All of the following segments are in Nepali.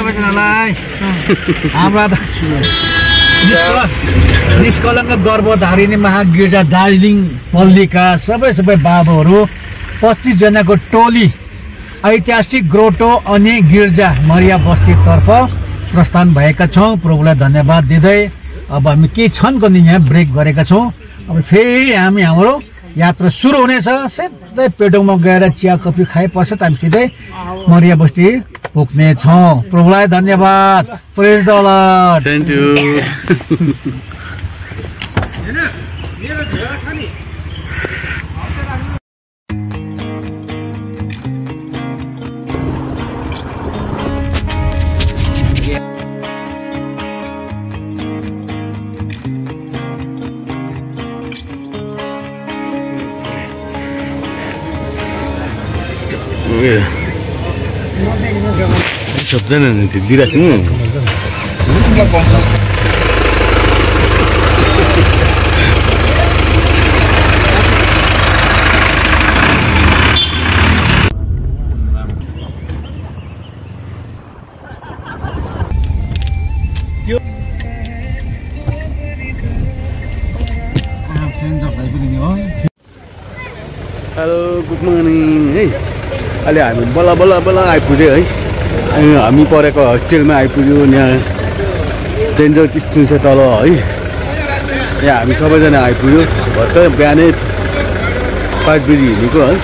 सबैजनालाई हाम्रा निष्कलङ्क गर्भधारिणी महागिर्जा दार्जिलिङ पल्लीका सबै बाबुहरू 25 जनाको टोली ऐतिहासिक ग्रोटो अनि गिर्जा मरिया बस्तीतर्फ प्रस्थान भएका छौँ। प्रभुलाई धन्यवाद दिँदै अब हामी केही क्षणको निम्ति यहाँ ब्रेक गरेका छौँ। अब फेरि हाम्रो यात्रा सुरु हुनेछ। सिधै पेडोङमा गएर चिया कफी खाए पश्चात हामी सिधै मरिया बस्ती पुग्ने छौँ। प्रभुलाई धन्यवाद। प्रेज द लर्ड। Thank you. सबजना दिइराख्नु हेलो गुड मर्निङ है। अहिले हामी बल्ल आइपुग्यो है। अनि हामी परेको होस्टेलमा आइपुग्यो। यहाँ सेन्ट जर्ज स्कुल छ तल है। यहाँ हामी सबैजना आइपुग्यो। भर्खर बिहानै 5 बजी हिँडेको है।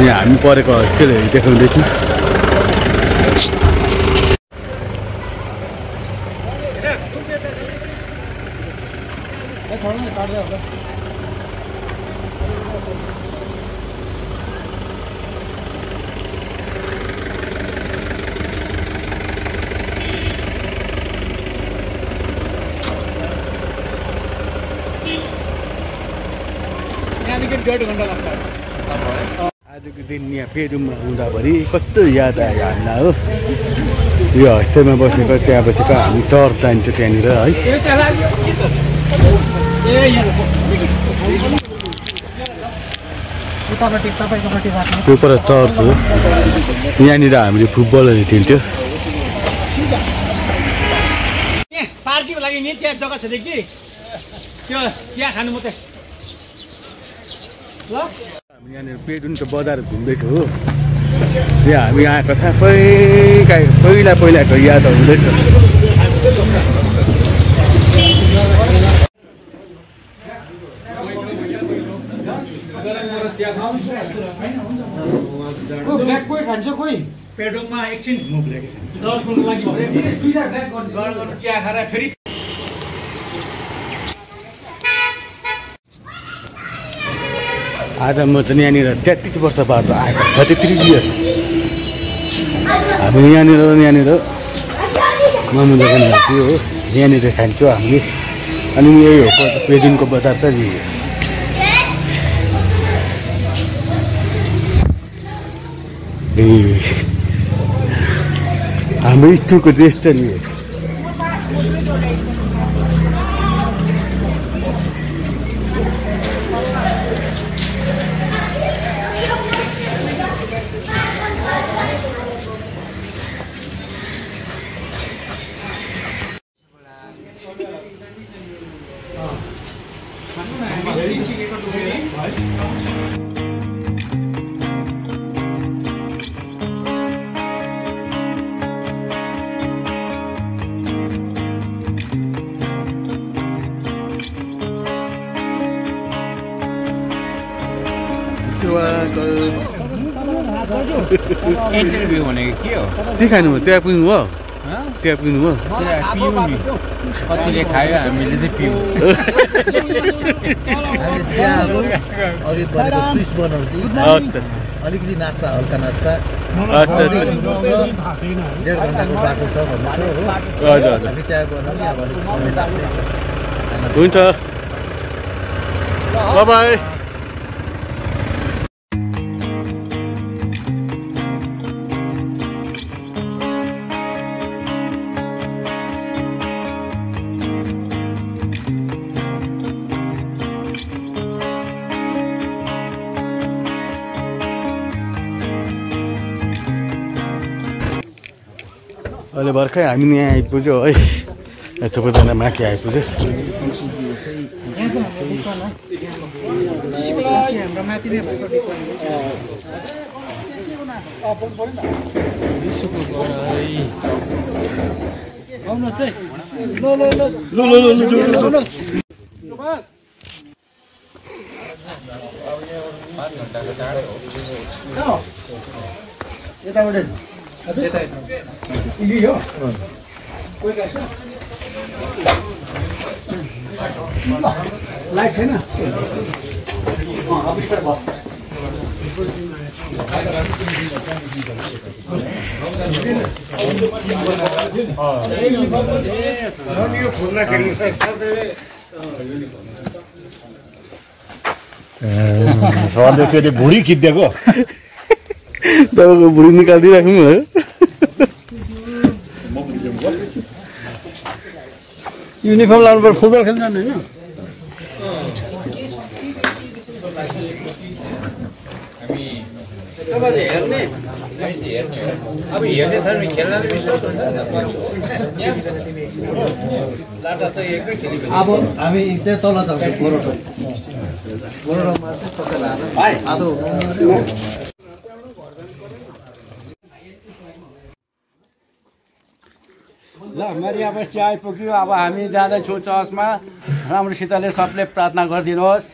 यहाँ हामी परेको होस्टेलहरू देखाउँदैछु। आजको दिन यहाँ पेडोङमा हुँदाभरि कस्तो याद आयो हामीलाई हो। यो होस्टेलमा बसेको त्यहाँ बसेको हामी टर्च जान्छ त्यहाँनिर है। त्यो पर टर्च हो। यहाँनिर हामीले फुटबलहरू खेल्थ्यो। पार्टीको लागि नि त्यहाँ जग्गा छ कि त्यो चिया खानु मात्रै ल। हामी यहाँनिर पेडोङको बजार घुम्दैछौँ हो। यहाँ हामी आएको थाहा पहिलाको याद हुँदैछ। कोही खान्छ कोही पेडोङमा एकछिन चिया खाएर फेरि आज म त यहाँनिर 33 वर्ष बाद आएको 33 इयर्स। हामी यहाँनिर मोमो दोकान थियो हो। यहाँनिर खान्छौँ हामीले। अनि यही हो पेडोङको बजार त नि। हाम्रो स्कुलको ड्रेस छ नि। इन्टरभ्यू भनेको के हो? के खानु हो? चिया पिउनु हो? चिया पिउनु हो? पिउँ नि। कतिले खायो हामीले चाहिँ पिउँ। चियाहरू अघि बनेको स्विच बनाउँछ। अलिकति नास्ता हल्का नास्ता 1.5 घन्टाको बाटो छ भन्नु छ हो। हामी त्यहाँ गएर नि अब अलिक समय लाग्ने। हुन्छ बाइ बाइ। अहिले भर्खरै हामी यहाँ आइपुग्यो है, थुप्रैजना माथि आइपुग्यो। लाइट छैन सरले फेरि भुँडी खिचिदिएको तपाईँको भुँडी निकालिदिइराख्नु है। युनिफर्म लाउनु पर्छ, फुटबल खेल्न जानु होइन। अब हेर्ने छ भने खेल्नाले विश्वास हुन्छ। अब हामी चाहिँ तल जान्छौँ गोरोडोमा चाहिँ सबैलाई आदो ल मरिया बस्ती आइपुग्यो। अब हामी जाँदैछौँ चर्चमा। राम्रोसितले सबले प्रार्थना गरिदिनुहोस्।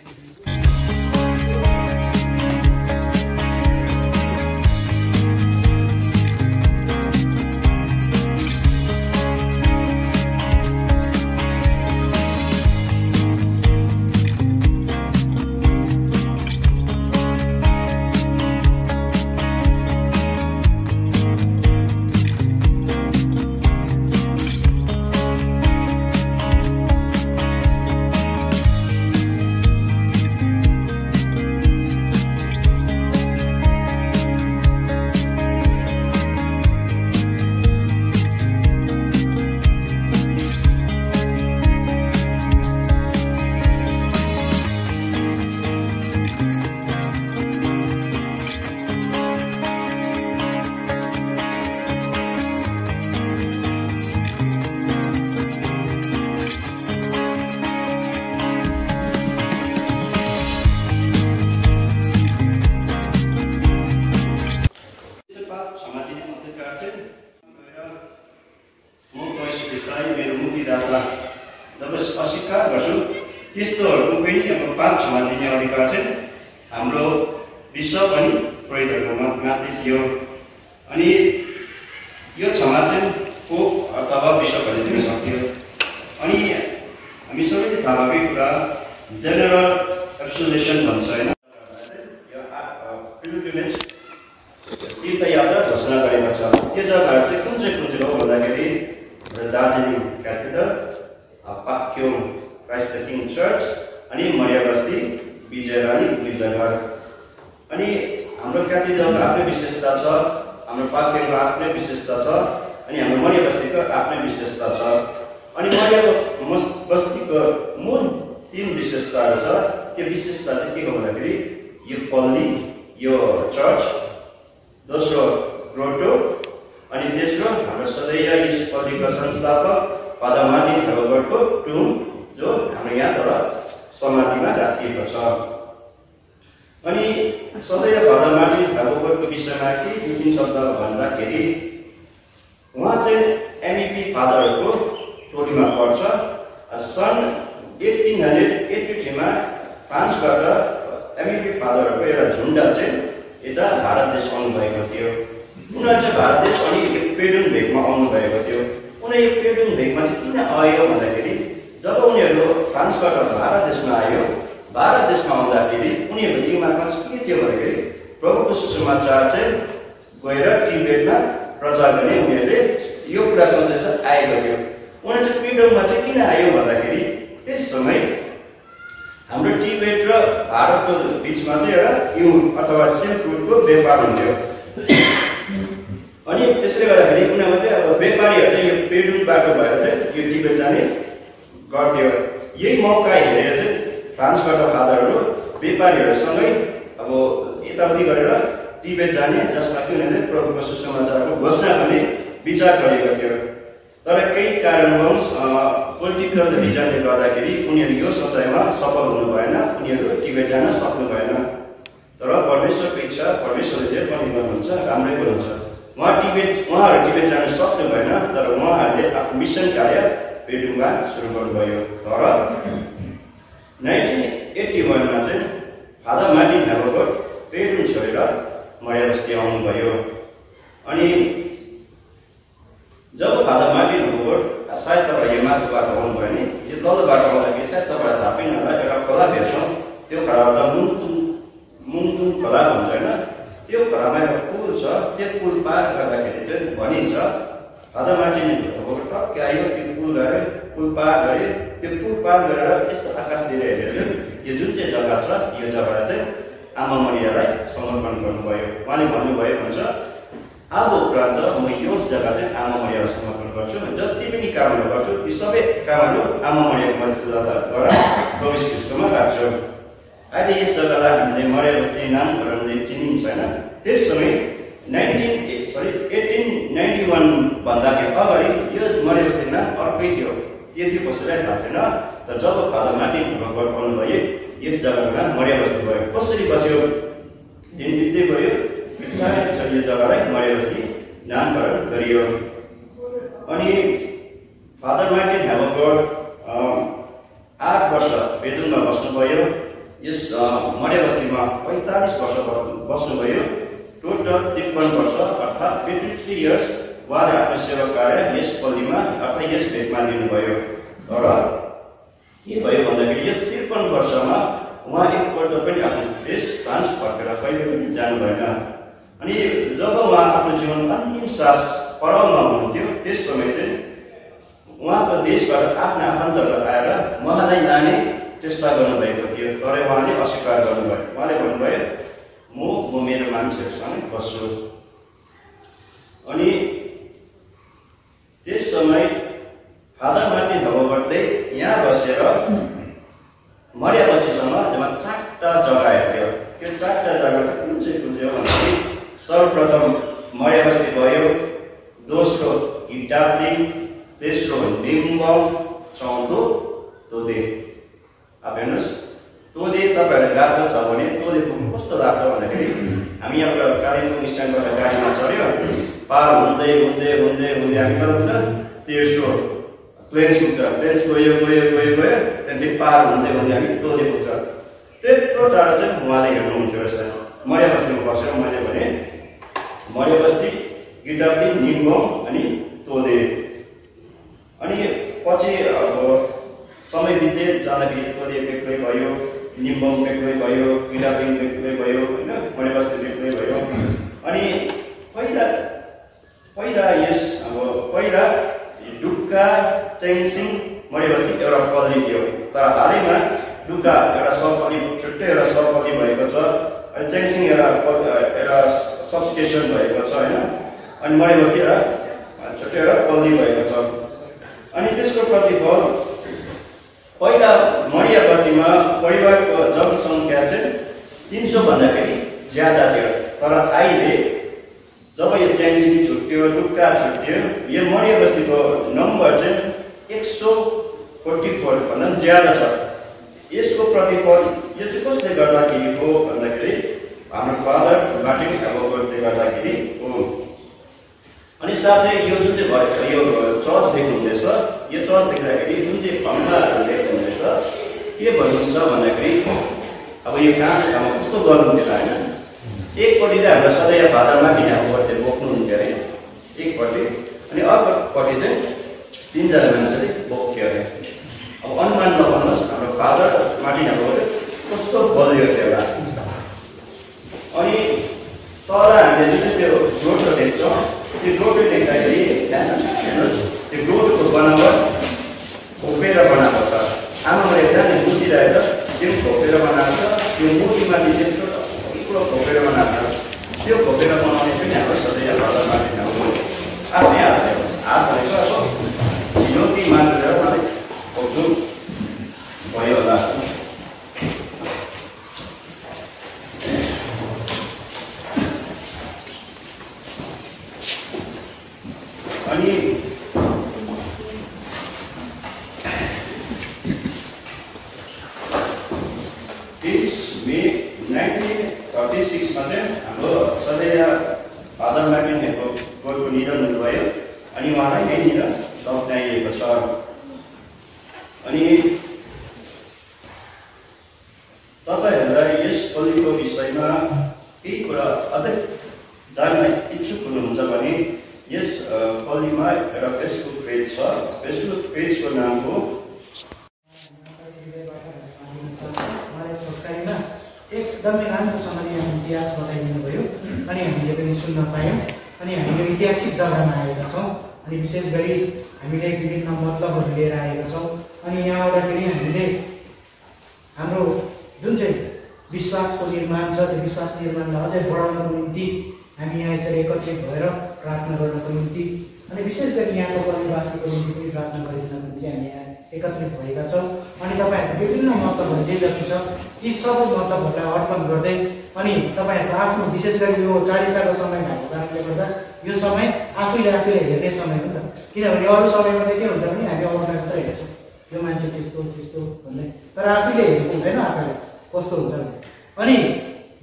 मेरो मुक्तिदाता जब अस्वीकार गर्छौँ त्यस्तोहरूको पनि अब पाप क्षमा दिने अधिकार चाहिँ हाम्रो विश्व पनि पुरोहितहरूमा मात्रै थियो। अनि यो क्षमा चाहिँ पोप अथवा विश्वहरूले दिन सक्थ्यो। अनि हामी सबैले थाहा भएकै कुरा जेनरल एब्सोल्युसन भन्छ होइन, पिलग्रिमेज तीर्थयात्रा घोषणा गरेको छ। त्यो जग्गाहरू चाहिँ कुन चाहिँ हो भन्दाखेरि Darjeeling cathedral, Pakyong Christ the king church, अनि मरिया बस्ती विजयरानी गिर्जाघर। अनि हाम्रो क्याथेड्रलको आफ्नै विशेषता छ, हाम्रो पाक्योङको आफ्नै विशेषता छ, अनि हाम्रो मरिया बस्तीको आफ्नै विशेषता छ। अनि मरिया बस्तीको मूल 3 विशेषताहरू छ। त्यो विशेषता चाहिँ के हो भन्दाखेरि यो पल्ली, यो चर्च, दोस्रो ग्रोटो, अनि तेस्रो हाम्रो सदैव यस पल्लीको संस्थापक फादर मार्टिन हेबलबर्टको टुम, जो हाम्रो यहाँ तल समाधिमा राखिएको छ। अनि सदैव फादर मार्टिन हेबलबर्टको विषयमा के 2-3 शब्द भन्दाखेरि उहाँ चाहिँ एमइपी फादरहरूको टोलीमा पर्छ। सन् 1883 फ्रान्सबाट एमइपी फादरहरूको एउटा झुन्ड चाहिँ यता भारत देश आउनुभएको थियो। उनीहरू चाहिँ भारत देश अनि पेडुङ भेगमा आउनुभएको थियो। उनीहरू यो पेडुङ भेगमा चाहिँ किन आयो भन्दाखेरि जब उनीहरू फ्रान्सबाट भारत देशमा आयो, भारत देशमा आउँदाखेरि उनीहरूको दिमागमा चाहिँ के थियो भन्दाखेरि प्रभुको सुसमाचार चाहिँ गएर टिबेटमा प्रचार गर्ने उनीहरूले यो कुरा सोचेर आएको थियो। उनीहरू चाहिँ पेडुङमा चाहिँ किन आयो भन्दाखेरि त्यस समय हाम्रो टिबेट र भारतको बिचमा चाहिँ एउटा अथवा सिल्क रुटको व्यापार हुन्थ्यो। अनि त्यसले गर्दाखेरि उनीहरू चाहिँ अब व्यापारीहरू चाहिँ यो पेडुङ बाटो भएर चाहिँ यो टिबेट जाने गर्थ्यो। यही मौका हेरेर चाहिँ फ्रान्सबाट फादरहरू व्यापारीहरूसँगै अब यताउति गरेर टिबेट जाने, जसमा कि उनीहरूले प्रभुको सुसमाचारको घोषणा गर्ने विचार गरेको थियो। तर केही कारणवश पोलिटिकल रिजनले गर्दाखेरि उनीहरू यो सोचाइमा सफल हुनु भएन, उनीहरू टिबेट जान सक्नु भएन। तर परमेश्वरको इच्छा, परमेश्वरले जे पनि गर्नुहुन्छ राम्रै गर्नुहुन्छ। उहाँहरू टिबेट जान सक्नु भएन, तर उहाँहरूले आफ्नो मिसन कार्य पेदुङमा सुरु गर्नुभयो। तर 1981 मा चाहिँ फादर मार्टिन हेभोगोट पेदुङ छोडेर मर्या बस्ती आउनुभयो। अनि जब फादर मार्टिन हेभोगोट सायद तपाईँ यो माथिको बाटो आउनुभयो नि, यो तल्लो बाटो आउँदाखेरि सायद तपाईँलाई थाहा पनि होला, एउटा खोला भेट्छौँ। त्यो खोला त मुङतुङ खोला भन्छ होइन, त्यो खोलामा एउटा पुल छ। त्यो पुल पार गर्दाखेरि चाहिँ भनिन्छ फादर मार्टिन हेभोगोट टक्कै आयो, त्यो पुल गऱ्यो, पुल पार गऱ्यो। त्यो पुल पार गरेर यस्तो आकाशतिर हेरेर यो जुन चाहिँ जग्गा छ, यो जग्गा चाहिँ आमा मरियालाई समर्पण गर्नुभयो। उहाँले भन्नुभयो भन्छ अब उपरान्त म यो जग्गा चाहिँ आमा मरियालाई समर्पण गर्छु, जति पनि कामहरू गर्छु यी सबै कामहरू आमा मरियाको मध्यस्थताद्वारा प्रभु यीशु ख्रीष्टमा राख्छु। अहिले यस जग्गालाई हामीले मर्या बस्ती नामकरणले चिनिन्छ होइन। त्यस समय 1891 भन्दाखेरि अगाडि यो मर्या बस्ती नाम अर्कै थियो, यति कसैलाई थाहा छैन। तर जब फादर मार्टिन हेभोगोट आउनुभयो यस जग्गाको नाम मर्या बस्ती भयो। कसरी बस्यो, दिन बित्दै गयो, यो जग्गालाई मर्या बस्ती नामकरण गरियो। अनि फादर मार्टिन हेभोगोट 8 वर्ष पेदुङमा बस्नुभयो। यस मर्या बस्तीमा 45 वर्ष बस्नुभयो। टोटल 53 वर्ष अर्थात् 53 इयर्स उहाँले आफ्नो सेवा कार्य यस पल्लीमा अर्थात् यस भेटमा दिनुभयो। तर के भयो भन्दाखेरि यस 53 वर्षमा उहाँ एकपल्ट पनि आफ्नो देश फ्रान्स फर्केर कहिले पनि जानु भएन। अनि जब उहाँ आफ्नो जीवन अन्तिम सास पडाउमा हुनुहुन्थ्यो त्यस समय चाहिँ उहाँको देशबाट आफ्ना आफन्तहरू आएर उहाँलाई लाने चेष्टा गर्नुभएको थियो। तर उहाँले अस्वीकार गर्नुभयो। उहाँले भन्नुभयो म मेरो मान्छेहरूसँग बस्छु। अनि त्यस समय फादर मार्टिन हेभोगोटले यहाँ बसेर मर्या बस्तीसँग जम्मा 4टा जग्गाहरू थियो। त्यो 4टा जग्गा कुन चाहिँ हो भन्दाखेरि सर्वप्रथम मर्या बस्ती भयो, दोस्रो गिटाप्लिङ, तेस्रो निम्बम, चौथो तोदे। अब हेर्नुहोस् तोदे तपाईँहरू गएको छ भने तोदे पुग्नु कस्तो लाग्छ भन्दाखेरि हामी यहाँबाट कालिम्पोङ स्ट्यान्डबाट गाडीमा चढ्यो, पार हुँदै हुँदै हुँदै हुँदै हामी कता पुग्छ, तेस्रो प्लेन्स पुग्छ। प्लेन्स गयो त्यहाँदेखि पार हुँदै हुँदै हामी तोदे पुग्छ। त्यत्रो टाढो चाहिँ उहाँले हेर्नुहुन्थ्यो रहेछ। मर्या बस्तीमा बसेर मैले भने मर्या बस्ती, गिटाप्लिङ, निम्बम अनि तोदे। अनि पछि अब समय बित्दै जाँदाखेरि तोदे बेग्लै भयो, निम्बम बेग्लै भयो, गिटाप्लिङ बेग्लै भयो होइन, मर्या बस्ती बेग्लै भयो। अनि पहिला यस अब पहिला डुक्का चेङसिङ मर्या बस्ती एउटा पल्ली थियो। तर हालैमा डुक्का एउटा सबपल्ली छुट्टै एउटा सबपल्ली भएको छ। अनि चेङसिङ एउटा सबस्टेसन भएको छ होइन। अनि मर्या बस्ती एउटा छुट्टै एउटा पल्ली भएको छ। अनि त्यसको प्रतिफल पहिला मर्या बस्तीमा परिवारको जनसङ्ख्या चाहिँ 300 भन्दाखेरि ज्यादा थियो। तर अहिले जब यो चेङसिङ छुट्यो, डुक्का छुट्यो, यो मर्या बस्तीको नम्बर चाहिँ 144 भन्दा पनि ज्यादा छ। यसको प्रतिफल यो चाहिँ कसले गर्दाखेरि हो भन्दाखेरि हाम्रो फादर मार्टिन हेभोगोटले गर्दाखेरि हो। अनि साथै यो जुन चाहिँ भएको यो चर्च देख्नुहुँदैछ, यो चर्च देख्दाखेरि जुन चाहिँ खम्बाहरू देख्नुहुँदैछ के भन्नुहुन्छ भन्दाखेरि अब यो कहाँ ठाउँमा कस्तो गर्नुहुन्थ्यो होइन। एकपट्टि चाहिँ हाम्रो सधैँ फादर मार्टिन हेभोगोटले बोक्नुहुन्थ्यो अरे एकपट्टि, अनि अर्कोपट्टि चाहिँ 3जना मान्छेले बोक्थ्यो अरे। अब अनुमान नगर्नुहोस् हाम्रो फादर मार्टिन हेभोगोट कस्तो बलियो थियो होला। अनि तर हामीले जुन त्यो ग्रोटो देख्छौँ, त्यो ग्रोटो देख्दाखेरि हेर्नुहोस् त्यो ग्रोटोको बनावट खोपेर बनाएको छ। आमाले जाने बुझिरहेको छ त्यो खोपेर बनाएको छ। त्यो मूर्तिमाथि त्यस्तो ठुलो खोपेर बनाएको छ। त्यो खोपेर बनाउने पनि हाम्रो सधैँ फादर मार्टिन हेभोगोट आफ्नै हात भनेको अब हिलोकी मानेर उहाँले खोज्नु भयो होला। 1946 मा चाहिँ हाम्रो सधैँ फादर मार्टिन हेनककको निधन हुनुभयो अनि उहाँलाई यहीँनिर दफनाइएको छ। अनि तपाईँहरूलाई यस पल्लीको विषयमा केही कुरा अझै जान्न इच्छुक हुनुहुन्छ भने यस पल्लीमा एउटा फेसबुक पेज छ। फेसबुक पेजको नाम हो एकदमै राम्रोसँगले हामी इतिहास बताइदिनु भयो अनि हामीले पनि सुन्न पायौँ अनि हामीले ऐतिहासिक जग्गामा आएका छौँ अनि विशेष गरी हामीले विभिन्न मतलबहरू लिएर आएका छौँ अनि यहाँ आउँदाखेरि हामीले हाम्रो जुन चाहिँ विश्वासको निर्माण छ त्यो विश्वास निर्माणलाई अझै बढाउनको निम्ति हामी यहाँ यसरी एकत्रित भएर प्रार्थना गर्नको निम्ति अनि विशेष गरी यहाँको परिवारको निम्ति पनि प्रार्थना गरिदिनको निम्ति हामी यहाँ एकत्रित भएका छौँ। अनि तपाईँहरूको विभिन्न मतलबहरू जे जति छ ती सबै मतलबहरूलाई अर्पण गर्दै अनि तपाईँहरूको आफ्नो विशेष गरी यो 40 सालको समय भएको कारणले गर्दा यो समय आफैले हेर्ने समय हो नि त। किनभने अरू समयमा चाहिँ के हुन्छ भने हामी अरूलाई मात्रै हेर्छौँ यो मान्छे त्यस्तो त्यस्तो भन्दै, तर आफैले हेर्नु हुँदैन आफैले कस्तो हुन्छ भने। अनि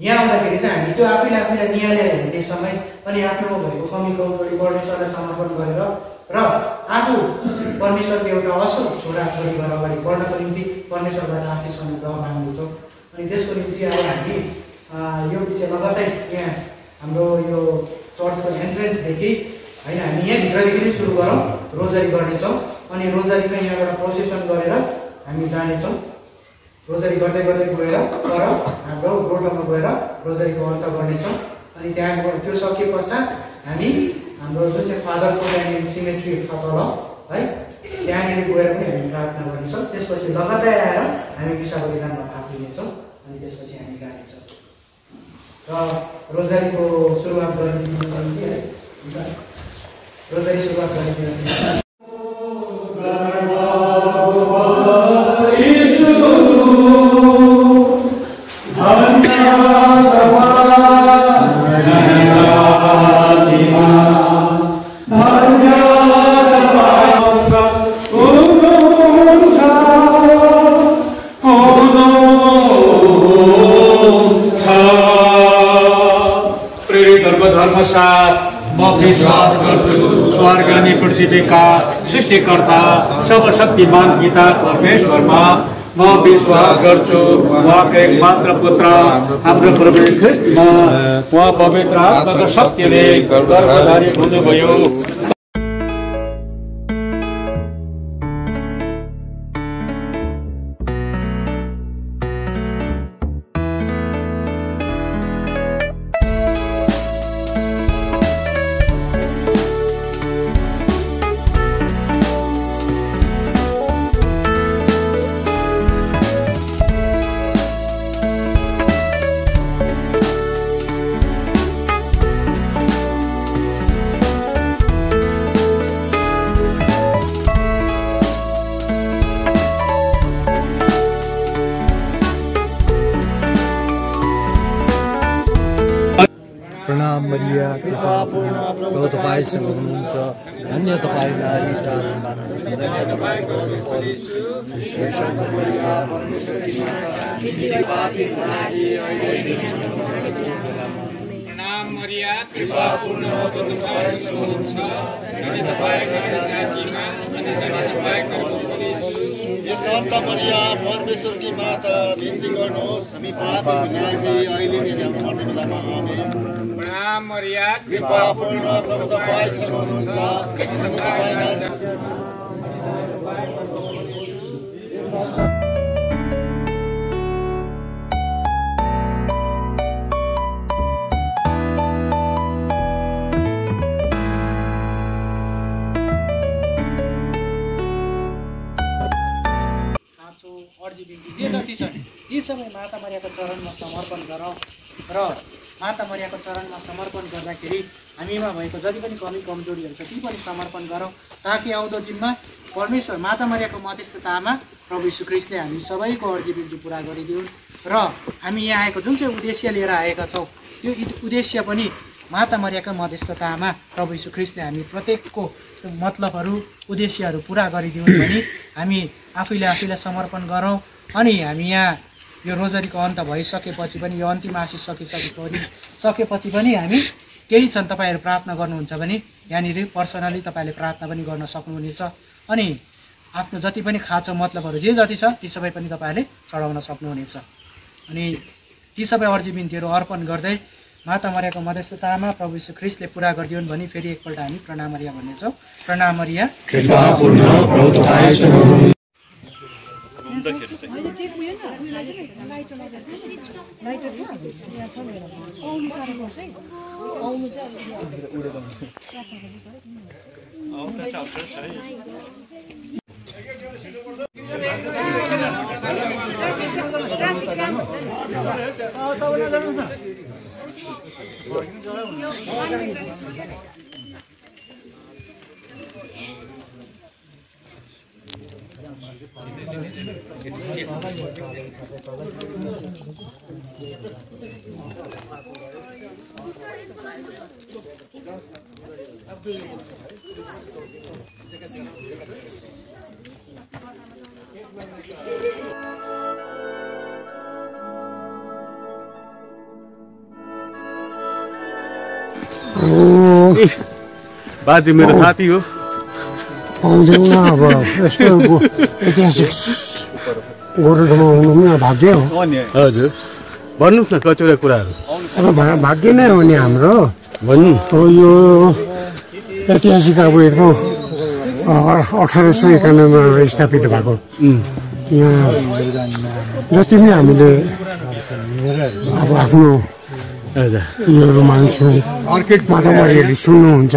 यहाँ आउँदाखेरि चाहिँ हामी त्यो आफैलाई निहालेर हेर्ने समय अनि आफ्नो भएको कमी कमजोरी परमेश्वरलाई समर्पण गरेर र आफू परमेश्वरको एउटा असल छोराछोरी भएर अगाडि बढ्नको निम्ति परमेश्वरबाट आशिष अनुग्रह माग्नेछौँ। अनि त्यसको निम्ति अब हामी यो विषय लगत्तै यहाँ हाम्रो यो चर्चको एन्ट्रेन्सदेखि होइन हामी यहाँभित्रदेखि नै सुरु गरौँ, रोजरी गर्नेछौँ अनि रोजरीमा यहाँबाट प्रोसेसन गरेर हामी जानेछौँ। रोजरी गर्दै गर्दै गएर तर हाम्रो ग्रोटोमा गएर रोजरीको अन्त गर्नेछौँ अनि त्यहाँबाट त्यो सके पश्चात हामी हाम्रो जुन चाहिँ फादरको त्यहाँनिर सिमेट्री छ तल है त्यहाँनिर गएर पनि हामी प्रार्थना गर्नेछौँ। त्यसपछि लगातार आएर हामी विशा बलिदानमा भाग लिनेछौँ अनि त्यसपछि हामी जानेछौँ र रोजरीको सुरुवात गरिदिनु निम्ति है रोजरी सुरुवात गरिदिनु धर्मसाथ म विश्वास गर्छु स्वर्ग अनि पृथ्वीका सृष्टिकर्ता सर्वशक्तिमान पिता परमेश्वरमा म विश्वास गर्छु उहाँको एकमात्र पुत्र हाम्रो प्रभु ख्रीष्टमा उहाँ पवित्र आत्माको शक्तिले गर्भधारी हुनुभयो। प्रणाम मरिया कृपापूर्ण प्रभु तपाईसँग हुनुहुन्छ, धन्य तपाईँ नारी जातिमा, धन्य तपाईँको प्रणाम मरिया कृपापूर्ण प्रभु तपाईसँग हुनुहुन्छ, धन्य तपाईँको जातिमा अनि धन्य तपाईँको सन्त मरिया परमेश्वरकी माता बिन्ती गर्नुहोस्, हामी पापी हुनाले अहिले नै हाम्रो मर्ने बेलामा आमेन। प्रणाम मरिया कृपापूर्ण प्रभु तपाईसँग हुनुहुन्छ, धन्य तपाईँ जे जति छन् यी सबै माता मरियाको चरणमा समर्पण गरौँ र माता मरियाको चरणमा समर्पण गर्दाखेरि हामीमा भएको जति पनि कमी कमजोरीहरू छ ती पनि समर्पण गरौँ, ताकि आउँदो दिनमा परमेश्वर माता मरियाको मध्यस्थतामा प्रभु यीशु ख्रीष्टले हामी सबैको अर्जी बिन्ती पुरा गरिदिउन् र हामी यहाँ आएको जुन चाहिँ उद्देश्य लिएर आएका छौँ त्यो उद्देश्य पनि माता मरियाको मध्यस्थतामा प्रभु यीशु ख्रीष्टले हामी प्रत्येकको मतलबहरू उद्देश्यहरू पुरा गरिदिउन् भनी हामी आफैले समर्पण गरौँ। अनि हामी यहाँ यो रोजरीको अन्त भइसकेपछि पनि यो अन्तिम आशिष सकेपछि पनि हामी केही छन् तपाईँहरू प्रार्थना गर्नुहुन्छ भने यहाँनिर पर्सनली तपाईँले प्रार्थना पनि गर्न सक्नुहुनेछ अनि आफ्नो जति पनि खाँचो मतलबहरू जे जति छ ती सबै पनि तपाईँहरूले चढाउन सक्नुहुनेछ। अनि ती सबै अर्जी बिन्तीहरू अर्पण गर्दै माता मरियाको मध्यस्थतामा प्रभु यीशु ख्रीष्टले पुरा गरिदिउन् भनी फेरि एकपल्ट हामी प्रणाम मरिया भन्नेछौँ। प्रणाम मरिया बाजे मेरो साथी हो पाउँदैन अब यस्तो ऐतिहासिक गोरुठमा हुनु पनि भाग्य हो। हजुर भन्नुहोस् न कतिवटा कुराहरू। अब भाग्य नै हो नि हाम्रो भन्नु। यो ऐतिहासिक अब यत्रो 1891 स्थापित भएको यहाँ जति पनि हामीले अब आफ्नो योहरू मान्छौँ माता मरियाले सुन्नुहुन्छ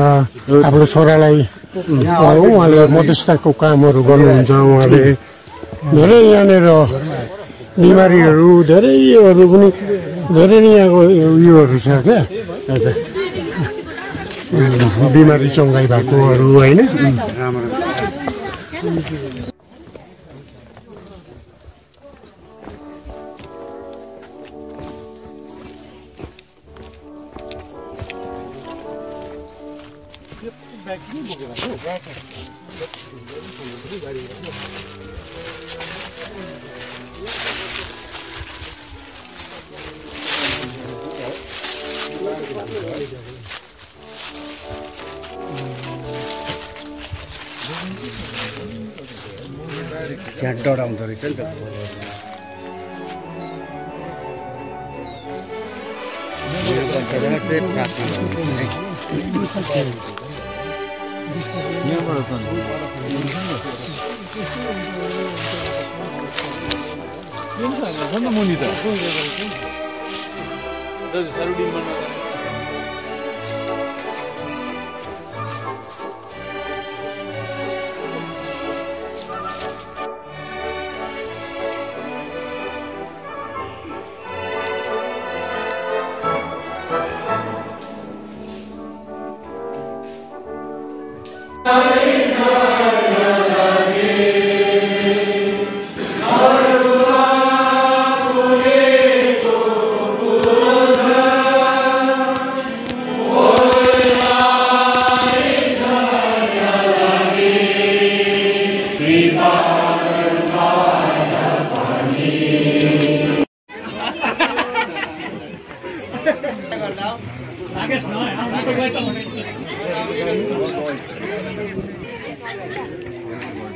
आफ्नो छोरालाई उहाँले मध्यस्थको कामहरू गर्नुहुन्छ। उहाँले धेरै यहाँनिर बिमारीहरू धेरैहरू पनि धेरै नै यहाँको उयोहरू छ क्या बिमारी चङ्गाई भएकोहरू होइन। त्यहाँ डराउँदो रहेछ नि त।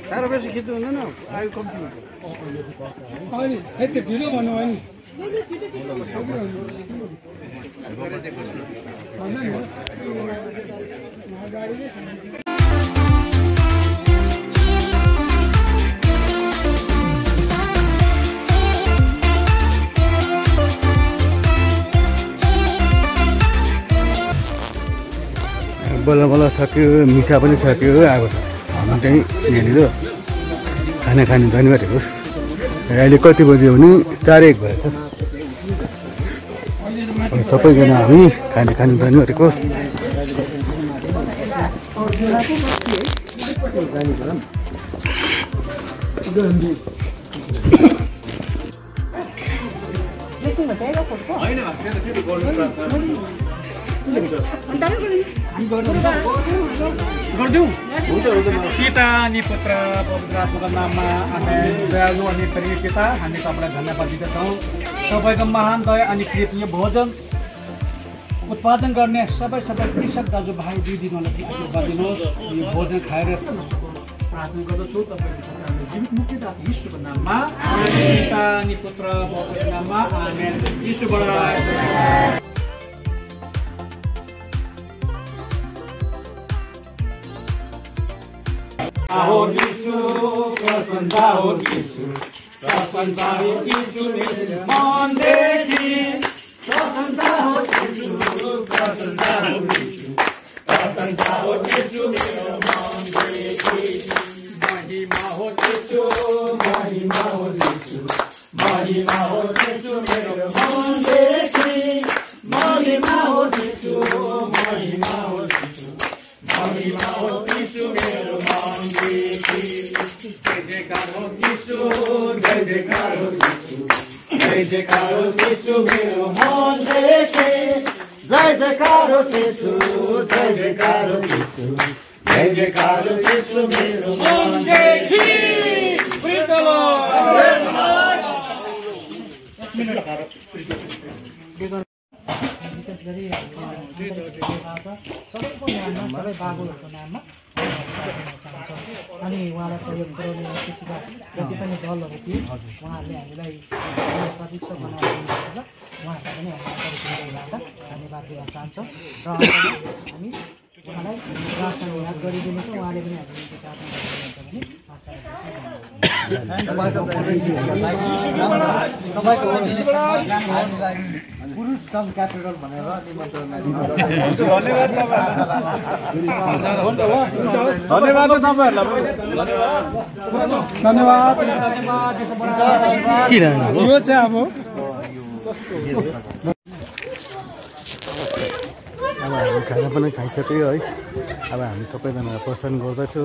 साह्रो बेसी खिच्नु हुँदैन आयु कम्ती हुन्छ अहिले यति ढिलो भन्नु भयो नि बल्ल बल्ल सक्यो मिठा पनि सक्यो। अब हामी चाहिँ यहाँनिर खाना खानु जानु आँटेको। अहिले कति बज्यो भने 4:01 भयो त। सबैजना हामी खाना खानु जानु आँटेको। गरिदिउँ पिता अनि पुत्र पवित्र आत्माको नाममा आमेन। दयालु अनि प्रिय पिता, हामी तपाईँलाई धन्यवाद दिँदछौँ। तपाईँको महान दया अनि कृपा भोजन उत्पादन गर्ने सबै कृषक दाजुभाइ दिदीबहिनीलाई आशीर्वाद दिनुहोस्। यो भोजन खाएर प्रार्थना गर्दछु तपाईँको सबैलाई जीवित मुक्तिदाता यीशुको नाममा, पिता अनि पुत्र पवित्रको नाममा आमेन। यीशुबाट हो यीशु, प्रशंसा हो यीशु, प्रशंसा हो यीशु मेरो मनदेखि, प्रशंसा हो यीशु, प्रशंसा हो यीशु, प्रशंसा हो यीशु मेरो मनदेखि। महिमा हो यीशु, महिमा हो यीशु, महिमा हो यीशु मेरो मनदेखि, महिमा हो यीशु, महिमा हो यीशु, महिमा हो यीशु मेरो मनदेखि। जय जयकार हो यीशु, जय जयकार हो यीशु, जय जयकार हो यीशु मेरो मनदेखि। जय जयकार हो यीशु, जय जयकार हो यीशु, जय जयकार हो यीशु मेरो मनदेखि। प्रेज द लर्ड। विशेष गरी सबैको नाममा, सबै बाबुहरूको नाममा चाहन्छौँ। अनि उहाँलाई सहयोग पुर्याउने कृषिका जति पनि दलहरू थिए उहाँहरूले हामीलाई प्रतिष्ठा बनाएर दिनुभएको छ। उहाँहरूलाई पनि हामीलाई धन्यवाद दिन चाहन्छौँ। र हामी उहाँलाई प्रार्थना याद गरिदिनेछौँ। उहाँले पनि हामीले प्रार्थना गरिदिनुहुन्छ भने आशा पुरुष सङ्घ क्यापिटल भनेर धन्यवाद तपाईँहरूलाई। धन्यवाद। यो चाहिँ अब हामी खाना पनि खाइसक्यो है। अब हामी सबैजनालाई प्रस्थान गर्दैछु।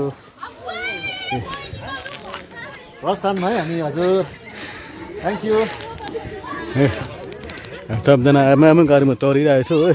प्रस्थान है हामी हजुर। Thank you. सबजना आमा गाडीमा तरिरहेको छु है।